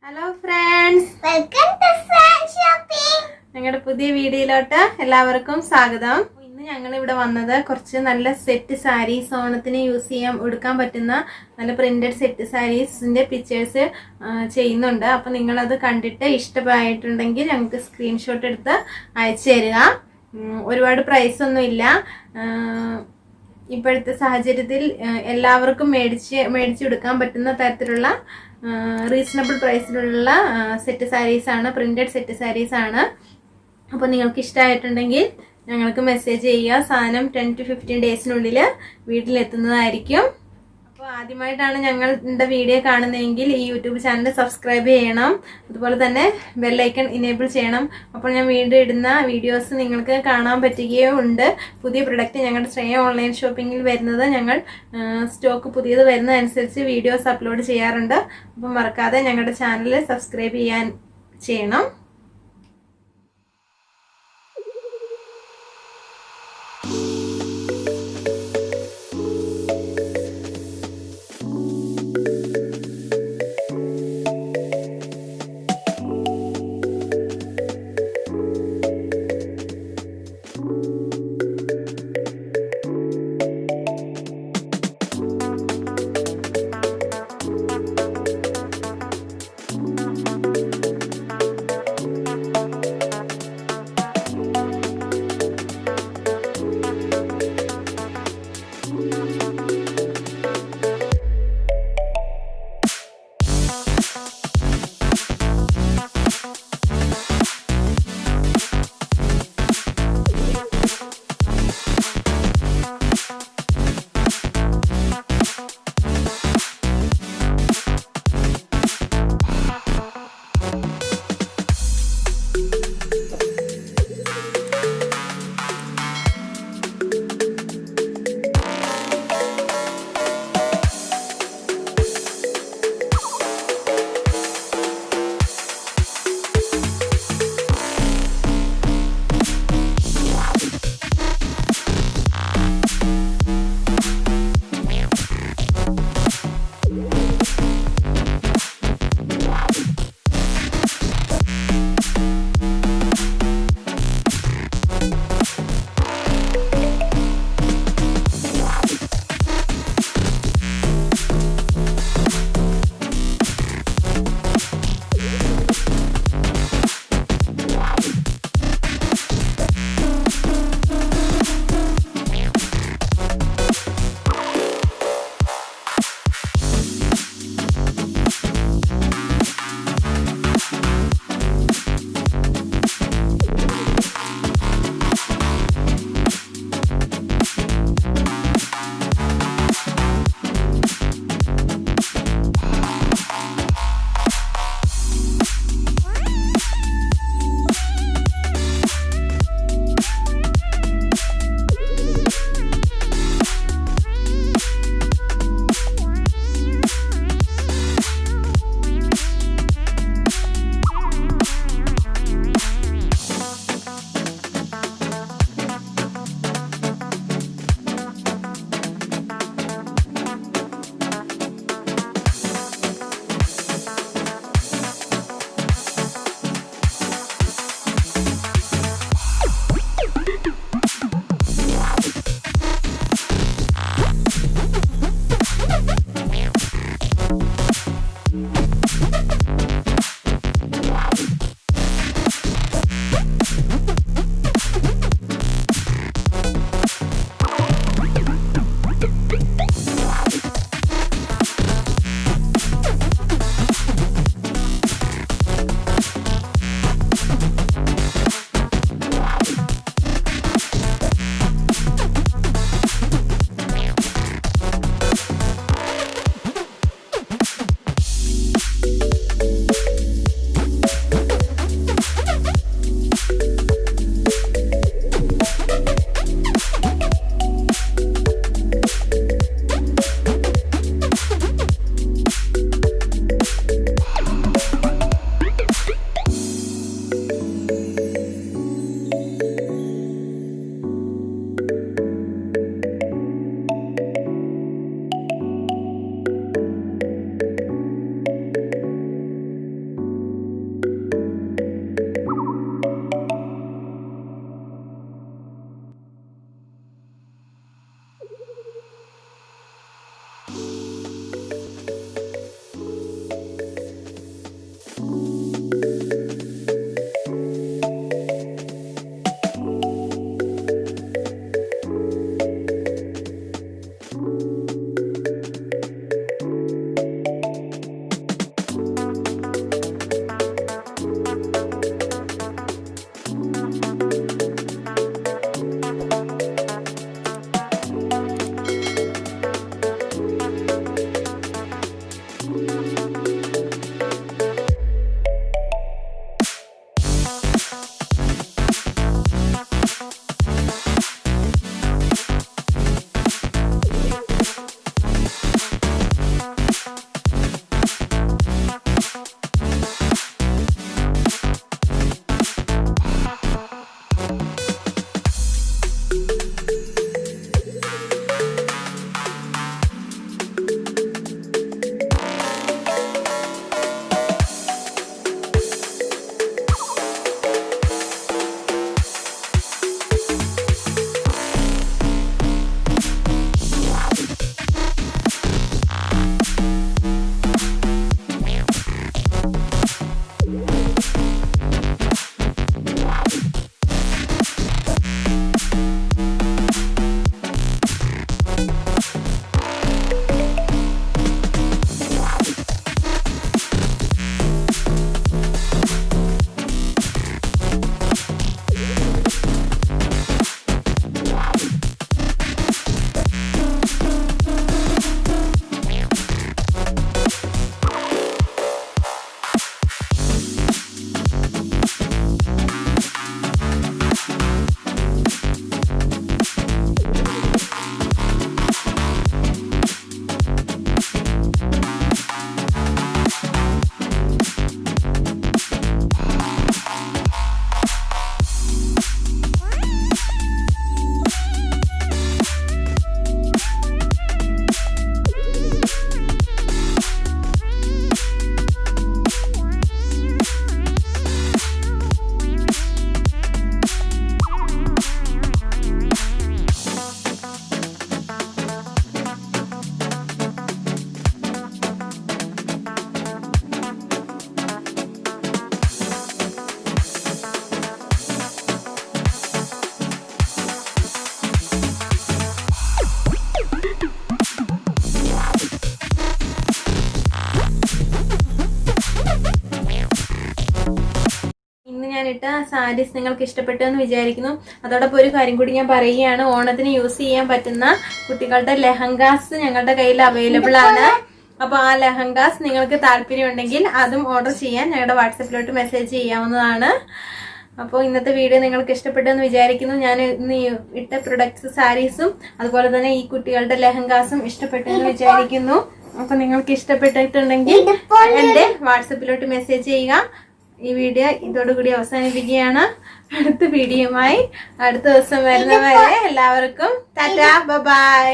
Hello friends, welcome to Fan Shopping. ഞങ്ങളുടെ പുതിയ വീഡിയോയിലോട്ട് എല്ലാവർക്കും സ്വാഗതം. ഇന്ന് ഞങ്ങൾ ഇവിടെ വന്നത് കുറച്ച് നല്ല സെറ്റ് സാരീസ് ഓണത്തിന് യൂസ് ചെയ്യാൻ എടുക്കാൻ പറ്റുന്ന നല്ല പ്രിന്റഡ് സെറ്റ് സാരീസിന്റെ പിക്ചേഴ്സ് ചെയ്യുന്നുണ്ട്. അപ്പോൾ നിങ്ങൾ അത് കണ്ടിട്ട് ഇഷ്ടമായിട്ടുണ്ടെങ്കിൽ ഞങ്ങൾക്ക് സ്ക്രീൻഷോട്ട് എടുത്ത് അയച്ചു തരിക. ഒരുപാട് പ്രൈസ് ഒന്നുമില്ല. ഇപ്പോഴത്തെ സാഹചര്യത്തിൽ എല്ലാവർക്കും മേടിച്ചെടുക്കാൻ പറ്റുന്ന തരത്തിലുള്ള റീസണബിൾ പ്രൈസിലുള്ള സെറ്റ് സാരീസ് ആണ്, പ്രിന്റഡ് സെറ്റ് സാരീസ് ആണ്. അപ്പോൾ നിങ്ങൾക്ക് ഇഷ്ടമായിട്ടുണ്ടെങ്കിൽ ഞങ്ങൾക്ക് മെസ്സേജ് ചെയ്യുക. സാധനം 10 to 15 ഡേയ്സിനുള്ളിൽ വീട്ടിലെത്തുന്നതായിരിക്കും. അപ്പോൾ ആദ്യമായിട്ടാണ് ഞങ്ങളുടെ വീഡിയോ കാണുന്നതെങ്കിൽ ഈ യൂട്യൂബ് ചാനൽ സബ്സ്ക്രൈബ് ചെയ്യണം. അതുപോലെ തന്നെ ബെല്ലൈക്കൺ ഇനേബിൾ ചെയ്യണം. അപ്പോൾ ഞാൻ വീണ്ടും ഇടുന്ന വീഡിയോസ് നിങ്ങൾക്ക് കാണാൻ പറ്റുകയും ഉണ്ട്. പുതിയ പ്രൊഡക്റ്റ് ഞങ്ങളുടെ ശ്രേയ ഓൺലൈൻ ഷോപ്പിങ്ങിൽ വരുന്നത് ഞങ്ങൾ സ്റ്റോക്ക് പുതിയത് വരുന്നതനുസരിച്ച് വീഡിയോസ് അപ്ലോഡ് ചെയ്യാറുണ്ട്. അപ്പം മറക്കാതെ ഞങ്ങളുടെ ചാനൽ സബ്സ്ക്രൈബ് ചെയ്യണം. സാരീസ് നിങ്ങൾക്ക് ഇഷ്ടപ്പെട്ടു എന്ന് വിചാരിക്കുന്നു. അതോടൊപ്പം ഒരു കാര്യം കൂടി ഞാൻ പറയുകയാണ്, ഓണത്തിന് യൂസ് ചെയ്യാൻ പറ്റുന്ന കുട്ടികളുടെ ലെഹങ്കാസ് ഞങ്ങളുടെ കയ്യിൽ അവൈലബിൾ ആണ്. അപ്പോൾ ആ ലെഹങ്കാസ് നിങ്ങൾക്ക് താല്പര്യം ഉണ്ടെങ്കിൽ അതും ഓർഡർ ചെയ്യാൻ ഞങ്ങളുടെ വാട്സപ്പിലോട്ട് മെസ്സേജ് ചെയ്യാവുന്നതാണ്. അപ്പോൾ ഇന്നത്തെ വീഡിയോ നിങ്ങൾക്ക് ഇഷ്ടപ്പെട്ടെന്ന് വിചാരിക്കുന്നു. ഞാൻ ഇന്ന് ഇട്ട പ്രൊഡക്ട്സ് സാരീസും അതുപോലെ തന്നെ ഈ കുട്ടികളുടെ ലെഹങ്കാസും ഇഷ്ടപ്പെട്ടെന്ന് വിചാരിക്കുന്നു. അപ്പോൾ നിങ്ങൾക്ക് ഇഷ്ടപ്പെട്ടിട്ടുണ്ടെങ്കിൽ എൻ്റെ വാട്സപ്പിലോട്ട് മെസ്സേജ് ചെയ്യുക. ഈ വീഡിയോ ഇതോടുകൂടി അവസാനിപ്പിക്കുകയാണ്. അടുത്ത വീഡിയോയുമായി അടുത്ത ദിവസം വരുന്നവരെ എല്ലാവർക്കും ടാറ്റാ ബൈ.